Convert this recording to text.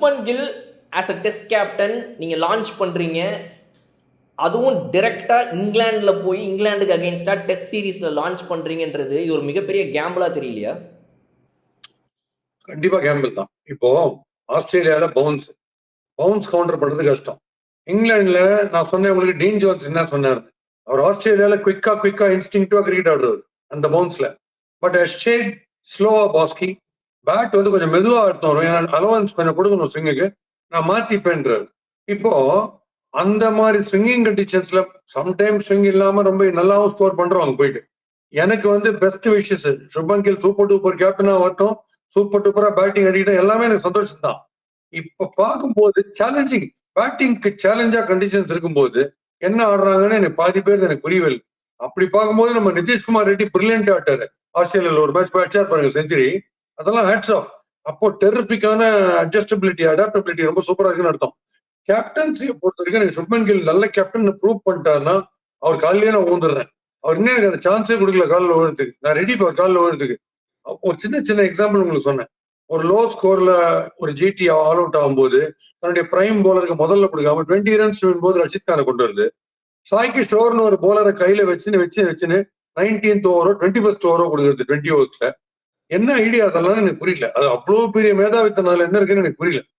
Shubman Gill as a test captain நீங்கள் launch பண்ணுறீங்க, அதுவும் டிரெக்டாக இங்கிலாண்டில் போய் இங்கிலாந்துக்கு அகெயின்ஸ்டாக டெஸ்ட் சீரீஸில் லான்ச் பண்ணுறீங்கன்றது இது ஒரு மிகப்பெரிய கேம்பிளாக தெரியலையா? கண்டிப்பா கேம்பிள் தான். இப்போ ஆஸ்திரேலியால பவுன்ஸ் கவுண்டர் பண்றது கஷ்டம். இங்கிலாந்துல நான் சொன்னேன் உங்களுக்கு, டீன் ஜோன்ஸ் என்ன சொன்னார், அவர் ஆஸ்திரேலியால குவிக்கா இன்ஸ்டிங்டிவா கிரிக்கெட் ஆடுறாரு அந்த பவுன்ஸ்ல. பட் ஷேட் ஸ்லோவா பாஸ்கி பேட் வந்து கொஞ்சம் மெதுவா எடுத்து வரும், ஏன்னா அலவன்ஸ் கொஞ்சம் கொடுக்கணும் ஸ்விங்குக்கு, நான் மாத்திப்பேன்றாரு. இப்போ அந்த மாதிரி ஸ்விங்கிங் கண்டிஷன்ஸ்ல சம்டைம் ஸ்விங் இல்லாம ரொம்ப நல்லாவும் ஸ்கோர் பண்றவங்க போயிட்டு, எனக்கு வந்து best wishes Shubman Gill super duper கேப்டனா வரட்டும், சூப்பர் டூப்பரா பேட்டிங் அடிக்கிட்ட எல்லாமே எனக்கு சந்தோஷம் தான். இப்ப பார்க்கும்போது சேலஞ்சிங் பேட்டிங்க்கு சேலஞ்சா கண்டிஷன்ஸ் இருக்கும்போது என்ன ஆடுறாங்கன்னு எனக்கு பாதி பேர் எனக்கு புரியவில்லை. அப்படி பார்க்கும்போது நம்ம நிதிஷ்குமார் ரெட்டி பிரில்லியன்ட் ஆட்டாரு ஆஸ்திரேலியால ஒரு மேட்ச் அடிச்சார் பாருங்க செஞ்சுரி, அதெல்லாம் ஹேட்ஸ் ஆஃப். அப்போ டெரிபிக்கான அட்ஜஸ்டபிலிட்டி அடாப்டபிலிட்டி ரொம்ப சூப்பரா இருக்குன்னு அர்த்தம். கேப்டன்சியை பொறுத்த வரைக்கும் எனக்கு சுப்மன் கில் நல்ல கேப்டன் ப்ரூவ் பண்ணிட்டாருன்னா அவர் காலையிலேயே நான் ஊந்துடுறேன். அவர் இன்னும் எனக்கு அந்த சான்ஸே கொடுக்கல காலில் ஓடுறதுக்கு, நான் ரெடி அவர் காலில் ஓடுறதுக்கு. ஒரு சின்ன எக்ஸாம்பிள் உங்களுக்கு சொன்னேன். ஒரு லோ ஸ்கோர்ல ஒரு ஜிடி ஆல் அவுட் ஆகும்போது தன்னுடைய பிரைம் போலருக்கு முதல்ல கொடுக்காம 20 ரன்ஸ் போது ரஷித் கானை கொண்டு வருது. சாய்க்கு ஷோர்னு ஒரு போலரை கையில வச்சுன்னு 19th ஓவரோ 21st ஓவரோ கொடுக்குறது 20 ஓவர்ஸ்ல. என்ன ஐடியா அதெல்லாம் எனக்கு புரியல. அது அவ்வளவு பெரிய மேதாவித்தனால என்ன இருக்குன்னு எனக்கு புரியல.